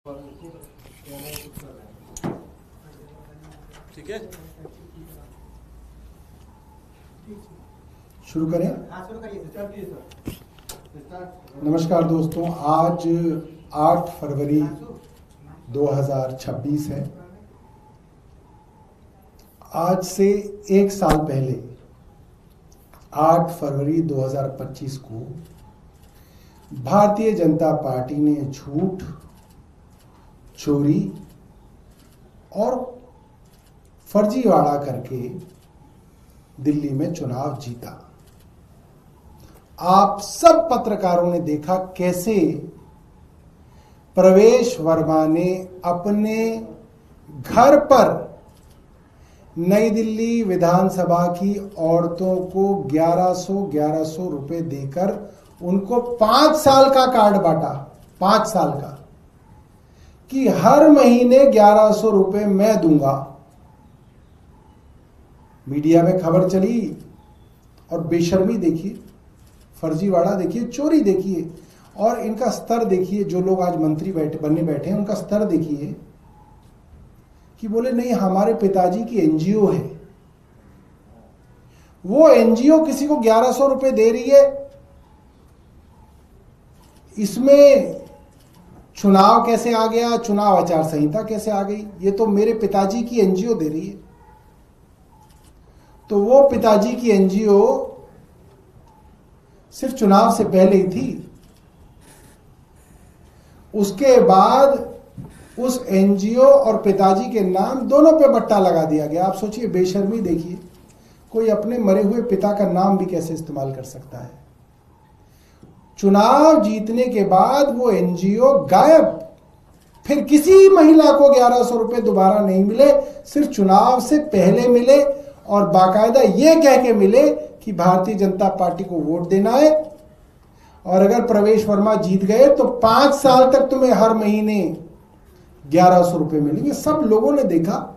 ठीक है, शुरू करें। शुरू करिए सर। नमस्कार दोस्तों, आज 8 फरवरी 2026 है। आज से एक साल पहले 8 फरवरी 2025 को भारतीय जनता पार्टी ने झूठ, चोरी और फर्जीवाड़ा करके दिल्ली में चुनाव जीता। आप सब पत्रकारों ने देखा कैसे प्रवेश वर्मा ने अपने घर पर नई दिल्ली विधानसभा की औरतों को 1100 रुपए देकर उनको 5 साल का कार्ड बांटा। 5 साल का, कि हर महीने 1100 रुपए मैं दूंगा। मीडिया में खबर चली और बेशर्मी देखिए, फर्जीवाड़ा देखिए, चोरी देखिए, और इनका स्तर देखिए। जो लोग आज मंत्री बनने बैठे हैं उनका स्तर देखिए कि बोले नहीं, हमारे पिताजी की एनजीओ है, वो एनजीओ किसी को 1100 रुपए दे रही है। इसमें चुनाव कैसे आ गया, चुनाव आचार संहिता कैसे आ गई? ये तो मेरे पिताजी की एनजीओ दे रही है। तो वो पिताजी की एनजीओ सिर्फ चुनाव से पहले ही थी, उसके बाद उस एनजीओ और पिताजी के नाम दोनों पे बट्टा लगा दिया गया। आप सोचिए, बेशर्मी देखिए, कोई अपने मरे हुए पिता का नाम भी कैसे इस्तेमाल कर सकता है। चुनाव जीतने के बाद वो एनजीओ गायब। फिर किसी महिला को 1100 रुपए दोबारा नहीं मिले, सिर्फ चुनाव से पहले मिले, और बाकायदा ये कह के मिले कि भारतीय जनता पार्टी को वोट देना है, और अगर प्रवेश वर्मा जीत गए तो 5 साल तक तुम्हें हर महीने 1100 रुपए मिलेंगे। सब लोगों ने देखा,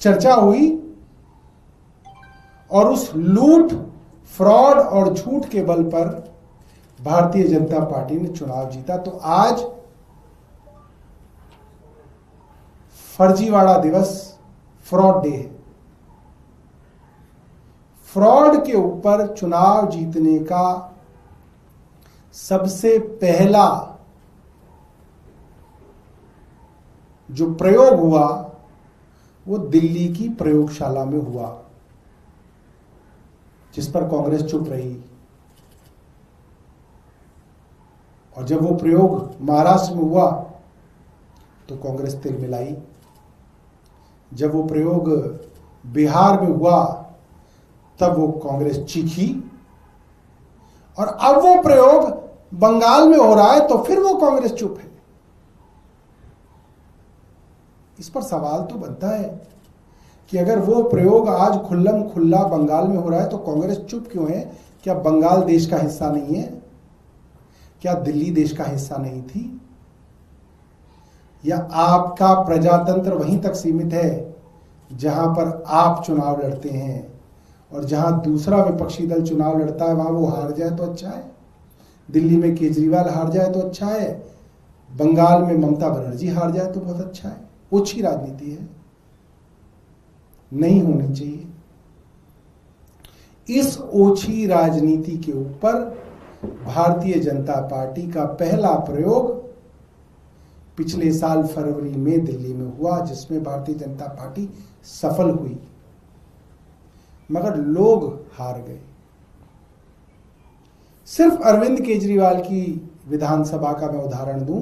चर्चा हुई, और उस लूट, फ्रॉड और झूठ के बल पर भारतीय जनता पार्टी ने चुनाव जीता। तो आज फर्जीवाड़ा दिवस, फ्रॉड डे है। फ्रॉड के ऊपर चुनाव जीतने का सबसे पहला जो प्रयोग हुआ वो दिल्ली की प्रयोगशाला में हुआ, जिस पर कांग्रेस चुप रही। और जब वो प्रयोग महाराष्ट्र में हुआ तो कांग्रेस तिल मिलाई। जब वो प्रयोग बिहार में हुआ तब वो कांग्रेस चीखी, और अब वो प्रयोग बंगाल में हो रहा है तो फिर वो कांग्रेस चुप है। इस पर सवाल तो बनता है कि अगर वो प्रयोग आज खुल्लम खुल्ला बंगाल में हो रहा है तो कांग्रेस चुप क्यों है? क्या बंगाल देश का हिस्सा नहीं है? क्या दिल्ली देश का हिस्सा नहीं थी? या आपका प्रजातंत्र वहीं तक सीमित है जहां पर आप चुनाव लड़ते हैं, और जहां दूसरा विपक्षी दल चुनाव लड़ता है वहां वो हार जाए तो अच्छा है? दिल्ली में केजरीवाल हार जाए तो अच्छा है, बंगाल में ममता बनर्जी हार जाए तो बहुत अच्छा है। ओछी राजनीति है, नहीं होनी चाहिए। इस ओछी राजनीति के ऊपर भारतीय जनता पार्टी का पहला प्रयोग पिछले साल फरवरी में दिल्ली में हुआ, जिसमें भारतीय जनता पार्टी सफल हुई, मगर लोग हार गए। सिर्फ अरविंद केजरीवाल की विधानसभा का मैं उदाहरण दूं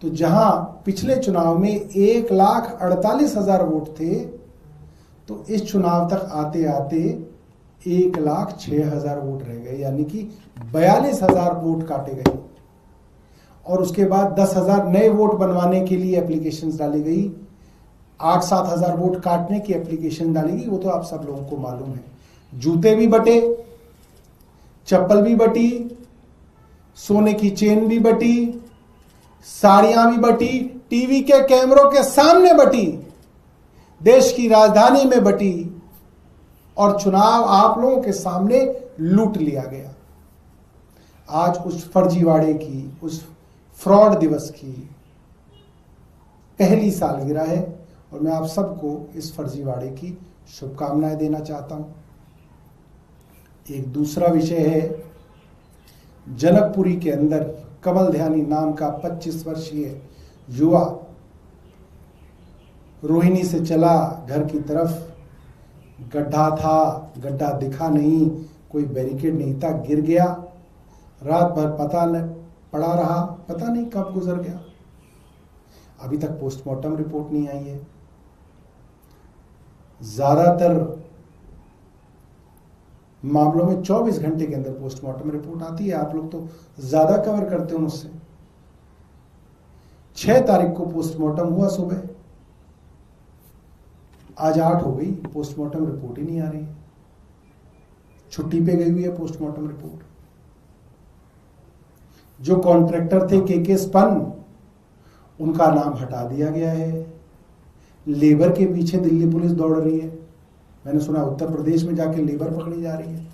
तो जहां पिछले चुनाव में 1,48,000 वोट थे, तो इस चुनाव तक आते आते 1,06,000 वोट रह गए, यानी कि 42,000 वोट काटे गए। और उसके बाद 10,000 नए वोट बनवाने के लिए एप्लीकेशंस डाली गई, 8-7 हजार वोट काटने की एप्लीकेशन डाली गई। वो तो आप सब लोगों को मालूम है। जूते भी बटे, चप्पल भी बटी, सोने की चेन भी बटी, साड़ियां भी बटी, टीवी के कैमरों के सामने बटी, देश की राजधानी में बटी, और चुनाव आप लोगों के सामने लूट लिया गया। आज उस फर्जीवाड़े की, उस फ्रॉड दिवस की पहली सालगिरह है और मैं आप सबको इस फर्जीवाड़े की शुभकामनाएं देना चाहता हूं। एक दूसरा विषय है, जनकपुरी के अंदर कमल ध्यानी नाम का 25 वर्षीय युवा रोहिणी से चला घर की तरफ, गड्ढा था, गड्ढा दिखा नहीं, कोई बैरिकेड नहीं था, गिर गया, रात भर पड़ा रहा, पता नहीं कब गुजर गया। अभी तक पोस्टमार्टम रिपोर्ट नहीं आई है। ज्यादातर मामलों में 24 घंटे के अंदर पोस्टमार्टम रिपोर्ट आती है। आप लोग तो ज्यादा कवर करते हो मुझसे। 6 तारीख को पोस्टमार्टम हुआ सुबह, आज 8 हो गई, पोस्टमार्टम रिपोर्ट ही नहीं आ रही है। छुट्टी पे गई हुई है पोस्टमार्टम रिपोर्ट। जो कॉन्ट्रैक्टर थे के स्पन, उनका नाम हटा दिया गया है। लेबर के पीछे दिल्ली पुलिस दौड़ रही है। मैंने सुना उत्तर प्रदेश में जाके लेबर पकड़ी जा रही है।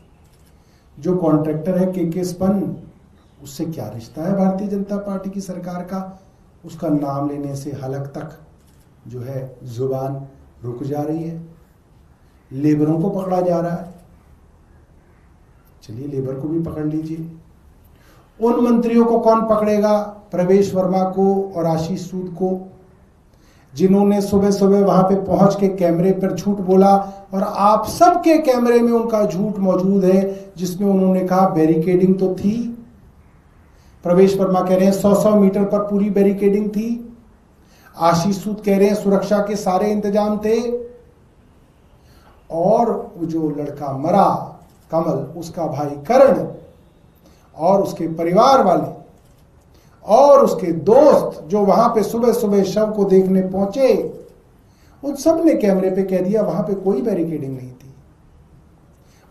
जो कॉन्ट्रैक्टर है के स्पन, उससे क्या रिश्ता है भारतीय जनता पार्टी की सरकार का? उसका नाम लेने से हलक तक जो है जुबान रुक जा रही है। लेबरों को पकड़ा जा रहा है। चलिए लेबर को भी पकड़ लीजिए। उन मंत्रियों को कौन पकड़ेगा, प्रवेश वर्मा को और आशीष सूद को, जिन्होंने सुबह सुबह वहां पे पहुंच के कैमरे पर झूठ बोला और आप सबके कैमरे में उनका झूठ मौजूद है, जिसमें उन्होंने कहा बैरिकेडिंग तो थी। प्रवेश वर्मा कह रहे हैं 100-100 मीटर पर पूरी बैरिकेडिंग थी। आशीष सूद कह रहे हैं सुरक्षा के सारे इंतजाम थे। और जो लड़का मरा कमल, उसका भाई करण और उसके परिवार वाले और उसके दोस्त जो वहां पे सुबह सुबह शव को देखने पहुंचे, उन सब ने कैमरे पे कह दिया वहां पे कोई बैरिकेडिंग नहीं थी।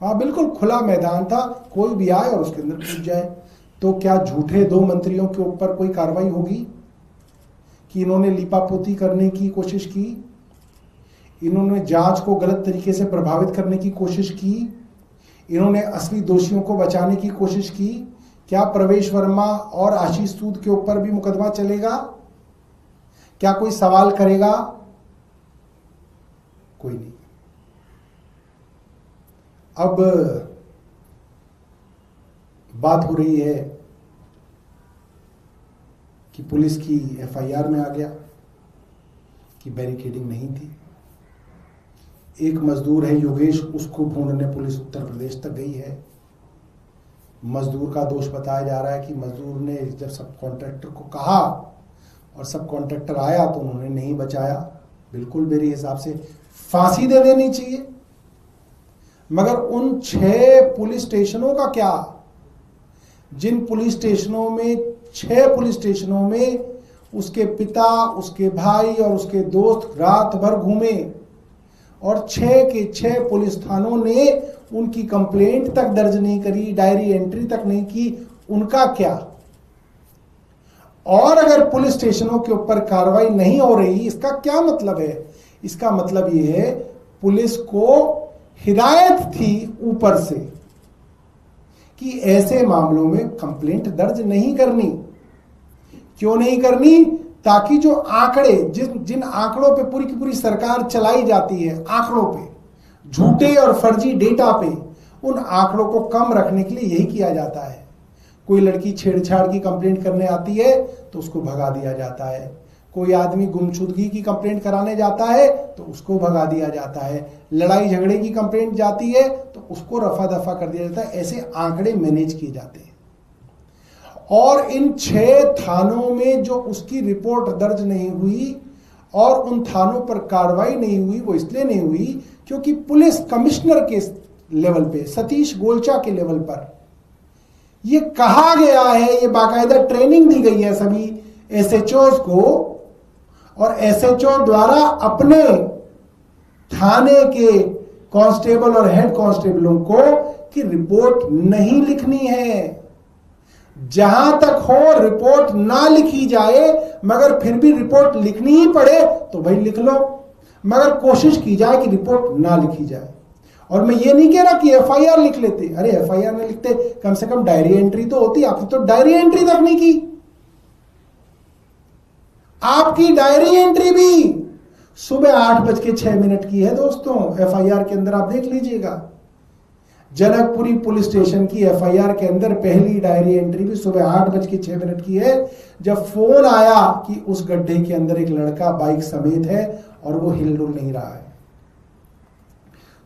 वहां बिल्कुल खुला मैदान था, कोई भी आए और उसके अंदर कूद जाए। तो क्या झूठे 2 मंत्रियों के ऊपर कोई कार्रवाई होगी कि इन्होंने लीपापोती करने की कोशिश की, इन्होंने जांच को गलत तरीके से प्रभावित करने की कोशिश की, इन्होंने असली दोषियों को बचाने की कोशिश की? क्या प्रवेश वर्मा और आशीष सूद के ऊपर भी मुकदमा चलेगा? क्या कोई सवाल करेगा? कोई नहीं। अब बात हो रही है कि पुलिस की एफआईआर में आ गया कि बैरिकेडिंग नहीं थी। एक मजदूर है योगेश, उसको ढूंढने पुलिस उत्तर प्रदेश तक गई है। मजदूर का दोष बताया जा रहा है कि मजदूर ने जब सब कॉन्ट्रैक्टर को कहा और सब कॉन्ट्रैक्टर आया तो उन्होंने नहीं बचाया। बिल्कुल मेरे हिसाब से फांसी दे देनी चाहिए। मगर उन 6 पुलिस स्टेशनों का क्या? जिन पुलिस स्टेशनों में 6 पुलिस स्टेशनों में उसके पिता, उसके भाई और उसके दोस्त रात भर घूमे और 6 के 6 पुलिस थानों ने उनकी कंप्लेंट तक दर्ज नहीं करी, डायरी एंट्री तक नहीं की, उनका क्या? और अगर पुलिस स्टेशनों के ऊपर कार्रवाई नहीं हो रही, इसका क्या मतलब है? इसका मतलब यह है पुलिस को हिदायत थी ऊपर से कि ऐसे मामलों में कंप्लेंट दर्ज नहीं करनी। क्यों नहीं करनी? ताकि जो आंकड़े, जिन आंकड़ों पे पूरी की पूरी सरकार चलाई जाती है, आंकड़ों पे, झूठे और फर्जी डेटा पे, उन आंकड़ों को कम रखने के लिए यही किया जाता है। कोई लड़की छेड़छाड़ की कंप्लेंट करने आती है तो उसको भगा दिया जाता है। कोई आदमी गुमशुदगी की कंप्लेंट कराने जाता है तो उसको भगा दिया जाता है। लड़ाई झगड़े की कंप्लेंट जाती है तो उसको रफा दफा कर दिया जाता है। ऐसे आंकड़े मैनेज किए जाते हैं। और इन 6 थानों में जो उसकी रिपोर्ट दर्ज नहीं हुई और उन थानों पर कार्रवाई नहीं हुई, वो इसलिए नहीं हुई क्योंकि पुलिस कमिश्नर के लेवल पे, सतीश गोलचा के लेवल पर ये कहा गया है, ये बाकायदा ट्रेनिंग दी गई है सभी एसएचओज को, और एसएचओ द्वारा अपने थाने के कांस्टेबल और हेड कांस्टेबलों को कि रिपोर्ट नहीं लिखनी है। जहां तक हो रिपोर्ट ना लिखी जाए, मगर फिर भी रिपोर्ट लिखनी ही पड़े तो भाई लिख लो, मगर कोशिश की जाए कि रिपोर्ट ना लिखी जाए। और मैं ये नहीं कह रहा कि एफआईआर लिख लेते, अरे एफआईआर में लिखते, कम से कम डायरी एंट्री तो होती। आपने तो डायरी एंट्री तक नहीं की। आपकी डायरी एंट्री भी सुबह 8:06 की है दोस्तों। एफआईआर के अंदर आप देख लीजिएगा, जनकपुरी पुलिस स्टेशन की एफआईआर के अंदर पहली डायरी एंट्री भी सुबह 8:06 की है, जब फोन आया कि उस गड्ढे के अंदर एक लड़का बाइक समेत है और वो हिलडुल नहीं रहा है।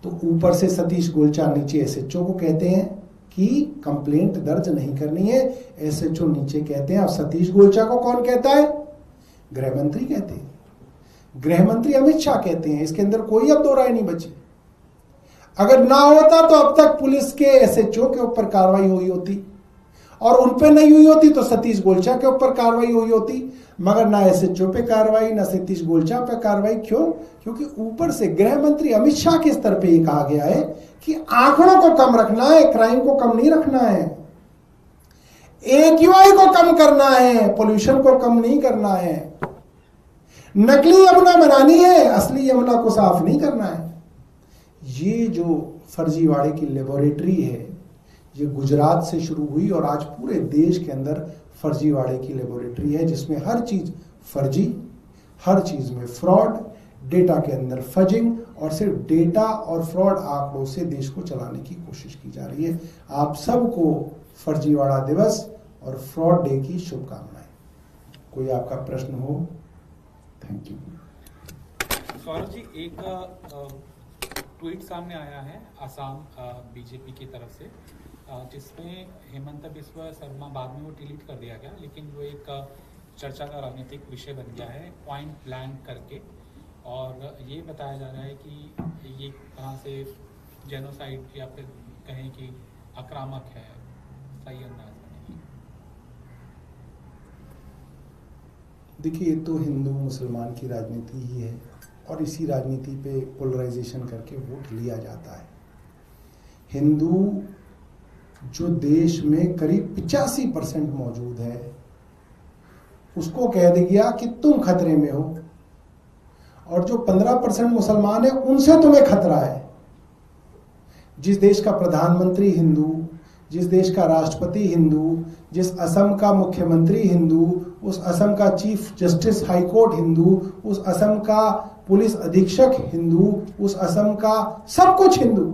तो ऊपर से सतीश गोलचा नीचे एसएचओ को कहते हैं कि कंप्लेंट दर्ज नहीं करनी है। एसएचओ नीचे कहते हैं। अब सतीश गोलचा को कौन कहता है? गृह मंत्री कहते हैं, गृह मंत्री अमित शाह कहते हैं। इसके अंदर कोई अब दो राय नहीं बची। अगर ना होता तो अब तक पुलिस के एसएचओ के ऊपर कार्रवाई हुई होती, और उन पे नहीं हुई होती तो सतीश गोलचा के ऊपर कार्रवाई हुई होती। मगर ना एसएचओ पे कार्रवाई, ना सतीश गोलचा पे कार्रवाई। क्यों? क्योंकि ऊपर से गृह मंत्री अमित शाह के स्तर पे ये कहा गया है कि आंकड़ों को कम रखना है, क्राइम को कम नहीं रखना है, एक्यूआई को कम करना है, पोल्यूशन को कम नहीं करना है, नकली यमुना बनानी है, असली यमुना को साफ नहीं करना है। ये जो फर्जीवाड़े की लेबोरेटरी है, ये गुजरात से शुरू हुई और आज पूरे देश के अंदर फर्जीवाड़े की लेबोरेटरी है, जिसमें हर चीज फर्जी, हर चीज में फ्रॉड, डेटा के अंदर फजिंग, और सिर्फ डेटा और फ्रॉड आंकड़ों से देश को चलाने की कोशिश की जा रही है। आप सबको फर्जीवाड़ा दिवस और फ्रॉड डे की शुभकामनाएं। कोई आपका प्रश्न हो? Thank you. सौरभ जी, एक ट्वीट सामने आया है असम बीजेपी की तरफ से, जिसमें हेमंत बिस्वा शर्मा, बाद में वो डिलीट कर दिया गया, लेकिन वो एक चर्चा का राजनीतिक विषय बन गया है पॉइंट ब्लैंक करके, और ये बताया जा रहा है कि ये तरह से जेनोसाइड या फिर कहें कि आक्रामक है। सही अंदाज में? देखिए, ये तो हिंदू मुसलमान की राजनीति ही है, और इसी राजनीति पे पोलराइजेशन करके वोट लिया जाता है। हिंदू जो देश में करीब 85% मौजूद है, उसको कह दिया कि तुम खतरे में हो, और जो 15% मुसलमान है उनसे तुम्हें खतरा है। जिस देश का प्रधानमंत्री हिंदू, जिस देश का राष्ट्रपति हिंदू, जिस असम का मुख्यमंत्री हिंदू, उस असम का chief justice high court Hindu, उस असम का पुलिस अधीक्षक हिंदू, उस असम का सब कुछ हिंदू,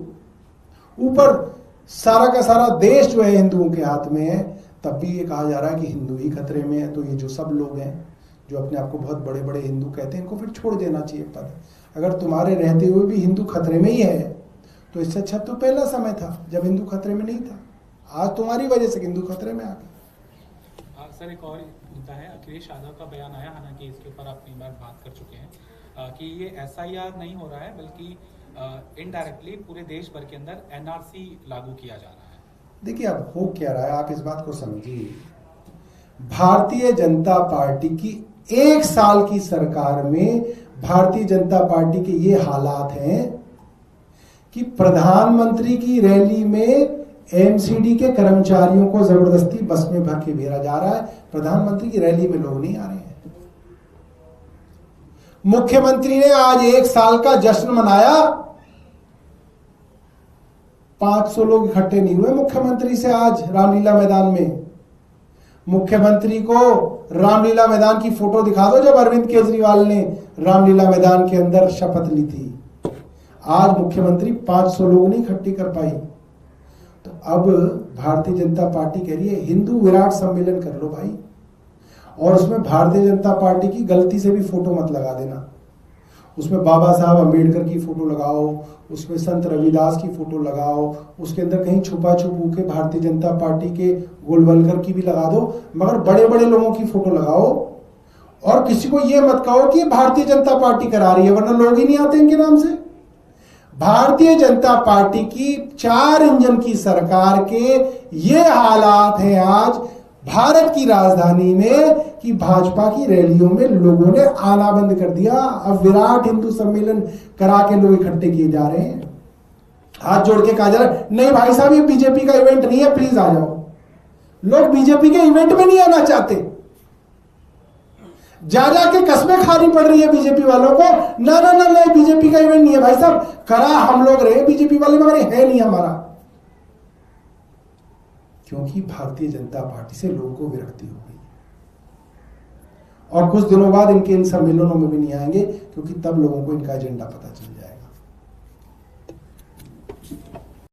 ऊपर सारा का सारा देश जो है हिंदुओं के हाथ में है, तब भी ये कहा जा रहा है कि हिंदू ही खतरे में है। तो ये जो सब लोग हैं जो अपने आप को बहुत बड़े बड़े हिंदू कहते हैं, इनको फिर छोड़ देना चाहिए पद। अगर तुम्हारे रहते हुए भी हिंदू खतरे में ही है, तो इससे अच्छा तो पहला समय था जब हिंदू खतरे में नहीं था। आज तुम्हारी वजह से हिंदू खतरे में आ गए। सर, एक और मुद्दा है, अखिलेश यादव का बयान आया, हालांकि इसके ऊपर आप कई बार बात कर चुके हैं, कि ये एसआईआर नहीं हो रहा है, बल्कि इनडायरेक्टली पूरे देश भर के अंदर एनआरसी लागू किया जा रहा है। देखिए, अब हो क्या रहा है, आप इस बात को समझिए। भारतीय जनता पार्टी की 1 साल की सरकार में भारतीय जनता पार्टी के ये हालात हैं कि प्रधानमंत्री की रैली में एमसीडी के कर्मचारियों को जबरदस्ती बस में भर के भेजा जा रहा है। प्रधानमंत्री की रैली में लोग नहीं आ रहे हैं। मुख्यमंत्री ने आज 1 साल का जश्न मनाया, 500 लोग इकट्ठे नहीं हुए मुख्यमंत्री से आज रामलीला मैदान में। मुख्यमंत्री को रामलीला मैदान की फोटो दिखा दो जब अरविंद केजरीवाल ने रामलीला मैदान के अंदर शपथ ली थी। आज मुख्यमंत्री 500 लोग नहीं इकट्ठे कर पाई। तो अब भारतीय जनता पार्टी कह रही है हिंदू विराट सम्मेलन कर लो भाई, और उसमें भारतीय जनता पार्टी की गलती से भी फोटो मत लगा देना। उसमें बाबा साहब अम्बेडकर की फोटो लगाओ, उसमें संत रविदास की फोटो लगाओ, उसके अंदर कहीं छुपा छुपू के भारतीय जनता पार्टी के गोलवलकर की भी लगा दो, मगर बड़े बड़े लोगों की फोटो लगाओ। और किसी को यह मत कहो कि भारतीय जनता पार्टी करा रही है, वरना लोग ही नहीं आते इनके नाम से। भारतीय जनता पार्टी की 4 इंजन की सरकार के ये हालात हैं आज भारत की राजधानी में कि भाजपा की रैलियों में लोगों ने आना बंद कर दिया। अब विराट हिंदू सम्मेलन करा के लोग इकट्ठे किए जा रहे हैं। हाथ जोड़ के कहा जा रहा है नहीं भाई साहब, ये बीजेपी का इवेंट नहीं है, प्लीज आ जाओ। लोग बीजेपी के इवेंट में नहीं आना चाहते, जा के कस्में खानी पड़ रही है बीजेपी वालों को। ना ना ना ना, बीजेपी का इवेंट नहीं है भाई साहब, करा हम लोग रहे बीजेपी वाले, मगर है नहीं हमारा। क्योंकि भारतीय जनता पार्टी से लोगों को विरक्ति हो गई। और कुछ दिनों बाद इनके इन सम्मेलनों में भी नहीं आएंगे, क्योंकि तब लोगों को इनका एजेंडा पता चल